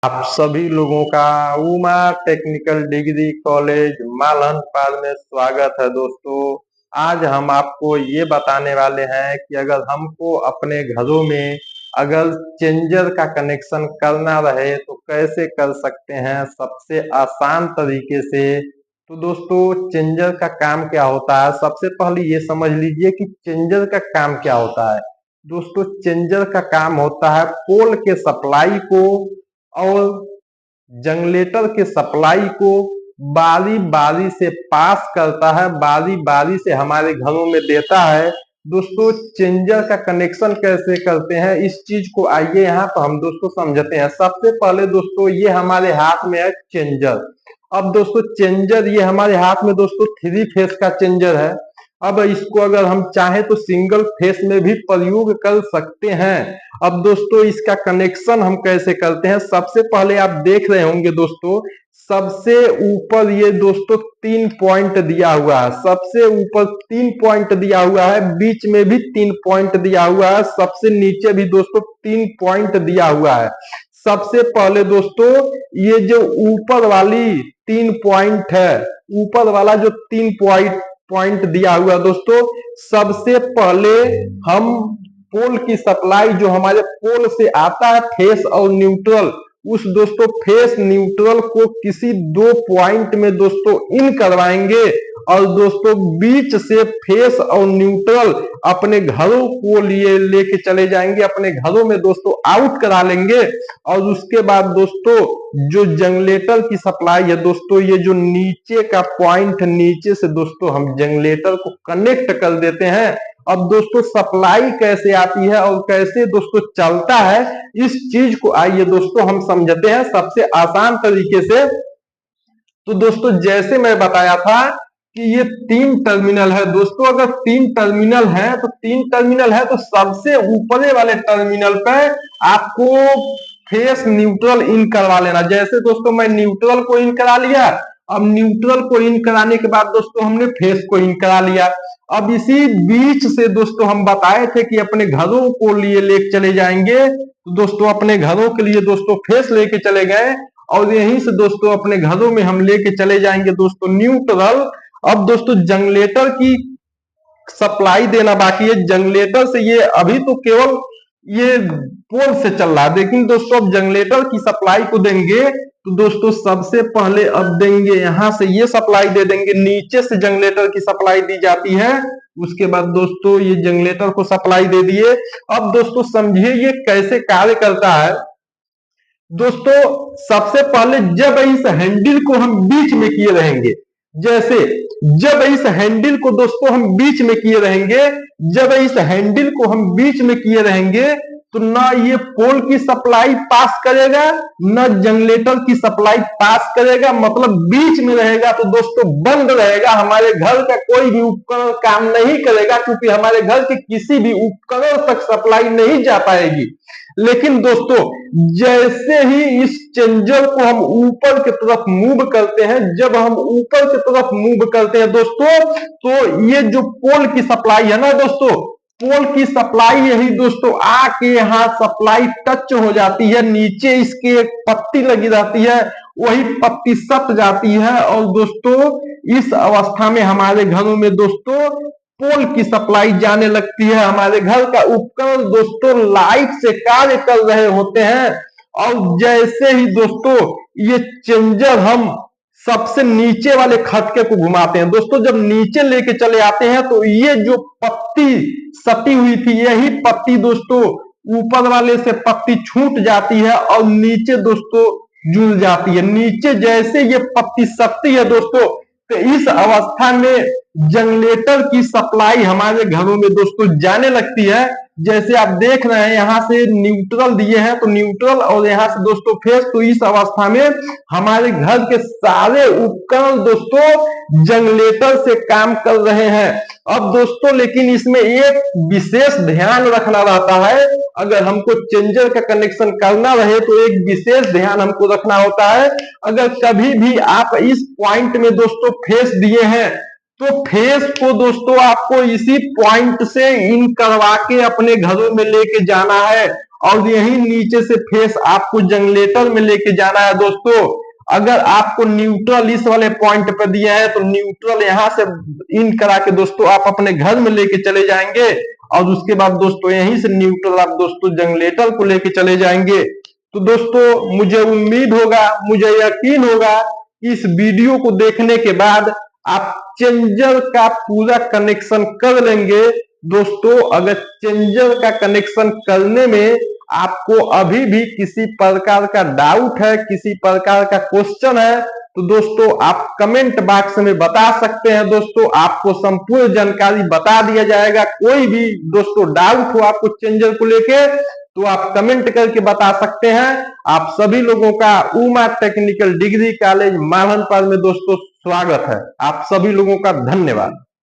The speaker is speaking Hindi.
आप सभी लोगों का उमा टेक्निकल डिग्री कॉलेज मालनपाल में स्वागत है दोस्तों। आज हम आपको ये बताने वाले हैं कि अगर हमको अपने घरों में अगर चेंजर का कनेक्शन करना रहे तो कैसे कर सकते हैं सबसे आसान तरीके से। तो दोस्तों चेंजर का काम क्या होता है, सबसे पहले ये समझ लीजिए कि चेंजर का काम क्या होता है। दोस्तों चेंजर का काम होता है पोल के सप्लाई को और जनरेटर के सप्लाई को बारी बारी से पास करता है, बारी बारी से हमारे घरों में देता है। दोस्तों चेंजर का कनेक्शन कैसे करते हैं इस चीज को आइए यहाँ पर हम दोस्तों समझते हैं। सबसे पहले दोस्तों ये हमारे हाथ में है चेंजर। अब दोस्तों चेंजर ये हमारे हाथ में दोस्तों 3 फेस का चेंजर है। अब इसको अगर हम चाहें तो सिंगल फेस में भी प्रयोग कर सकते हैं। अब दोस्तों इसका कनेक्शन हम कैसे करते हैं, सबसे पहले आप देख रहे होंगे दोस्तों सबसे ऊपर ये दोस्तों 3 पॉइंट दिया हुआ है। सबसे ऊपर 3 पॉइंट दिया हुआ है, बीच में भी 3 पॉइंट दिया हुआ है, सबसे नीचे भी दोस्तों 3 पॉइंट दिया हुआ है। सबसे पहले दोस्तों ये जो ऊपर वाली 3 पॉइंट है, ऊपर वाला जो 3 पॉइंट दिया हुआ दोस्तों, सबसे पहले हम पोल की सप्लाई जो हमारे पोल से आता है फेस और न्यूट्रल, उस दोस्तों फेस न्यूट्रल को किसी 2 पॉइंट में दोस्तों इन करवाएंगे और दोस्तों बीच से फेस और न्यूट्रल अपने घरों को लिए लेके चले जाएंगे, अपने घरों में दोस्तों आउट करा लेंगे। और उसके बाद दोस्तों जो जनरेटर की सप्लाई है दोस्तों, ये जो नीचे का पॉइंट नीचे से दोस्तों हम जनरेटर को कनेक्ट कर देते हैं। अब दोस्तों सप्लाई कैसे आती है और कैसे दोस्तों चलता है इस चीज को आइए दोस्तों हम समझते हैं सबसे आसान तरीके से। तो दोस्तों जैसे मैं बताया था कि ये 3 टर्मिनल है दोस्तों, अगर 3 टर्मिनल है तो 3 टर्मिनल है तो सबसे ऊपरे वाले टर्मिनल पे आपको फेस न्यूट्रल इन करवा लेना। जैसे दोस्तों मैं न्यूट्रल को इन करा लिया, अब न्यूट्रल को इन कराने के बाद दोस्तों हमने फेस को इन करा लिया। अब इसी बीच से दोस्तों हम बताए थे कि अपने घरों को लिए लेके चले जाएंगे, तो दोस्तों अपने घरों के लिए दोस्तों फेस लेके चले गए और यहीं से दोस्तों अपने घरों में हम लेके चले जाएंगे दोस्तों न्यूट्रल। अब दोस्तों जनरेटर की सप्लाई देना बाकी है। जनरेटर से ये अभी तो केवल ये पोल से चल रहा है, लेकिन दोस्तों अब जनरेटर की सप्लाई को देंगे तो दोस्तों सबसे पहले अब देंगे यहां से ये सप्लाई दे देंगे, नीचे से जनरेटर की सप्लाई दी जाती है। उसके बाद दोस्तों ये जनरेटर को सप्लाई दे दिए। अब दोस्तों समझिए ये कैसे कार्य करता है। दोस्तों सबसे पहले जब इस हैंडल को हम बीच में किए रहेंगे, जैसे जब इस हैंडल को दोस्तों हम बीच में किए रहेंगे, जब इस हैंडल को हम बीच में किए रहेंगे तो ना ये पोल की सप्लाई पास करेगा ना जनरेटर की सप्लाई पास करेगा, मतलब बीच में रहेगा तो दोस्तों बंद रहेगा। हमारे घर का कोई भी उपकरण काम नहीं करेगा क्योंकि हमारे घर के किसी भी उपकरण तक सप्लाई नहीं जा पाएगी। लेकिन दोस्तों जैसे ही इस चेंजर को हम ऊपर की तरफ मूव करते हैं, जब हम ऊपर की तरफ मूव करते हैं दोस्तों, तो ये जो पोल की सप्लाई है ना दोस्तों, पोल की सप्लाई यही दोस्तों आके यहाँ सप्लाई टच हो जाती है, नीचे इसके एक पत्ती लगी रहती है, वही पत्ती सट जाती है और दोस्तों इस अवस्था में हमारे घरों में दोस्तों पोल की सप्लाई जाने लगती है। हमारे घर का उपकरण दोस्तों लाइट से कार्य कर रहे होते हैं और जैसे ही दोस्तों ये चेंजर हम सबसे नीचे वाले खटके को घुमाते हैं दोस्तों, जब नीचे लेके चले आते हैं तो ये जो पत्ती सटी हुई थी यही पत्ती दोस्तों ऊपर वाले से पत्ती छूट जाती है और नीचे दोस्तों जुड़ जाती है। नीचे जैसे ये पत्ती सटती है दोस्तों तो इस अवस्था में जनरेटर की सप्लाई हमारे घरों में दोस्तों जाने लगती है। जैसे आप देख रहे हैं यहाँ से न्यूट्रल दिए हैं तो न्यूट्रल और यहाँ से दोस्तों फेस, तो इस अवस्था में हमारे घर के सारे उपकरण दोस्तों जनरेटर से काम कर रहे हैं। अब दोस्तों लेकिन इसमें एक विशेष ध्यान रखना रहता है, अगर हमको चेंजर का कनेक्शन करना रहे तो एक विशेष ध्यान हमको रखना होता है। अगर कभी भी आप इस पॉइंट में दोस्तों फेस दिए हैं तो फेस को दोस्तों आपको इसी पॉइंट से इन करवा के अपने घरों में लेके जाना है और यही नीचे से फेस आपको जनरेटर में लेके जाना है दोस्तों। अगर आपको न्यूट्रल इस वाले पॉइंट पर दिया है तो न्यूट्रल यहां से इन करा के दोस्तों आप अपने घर में लेके चले जाएंगे, और उसके बाद दोस्तों यहीं से न्यूट्रल आप दोस्तों जनरेटर को लेके चले जाएंगे। तो दोस्तों मुझे उम्मीद होगा, मुझे यकीन होगा कि इस वीडियो को देखने के बाद आप चेंजर का पूरा कनेक्शन कर लेंगे। दोस्तों अगर चेंजर का कनेक्शन करने में आपको अभी भी किसी प्रकार का डाउट है, किसी प्रकार का क्वेश्चन है, तो दोस्तों आप कमेंट बॉक्स में बता सकते हैं। दोस्तों आपको संपूर्ण जानकारी बता दिया जाएगा। कोई भी दोस्तों डाउट हो आपको चेंजर को लेके तो आप कमेंट करके बता सकते हैं। आप सभी लोगों का उमा टेक्निकल डिग्री कॉलेज मालनपाल में दोस्तों स्वागत है। आप सभी लोगों का धन्यवाद।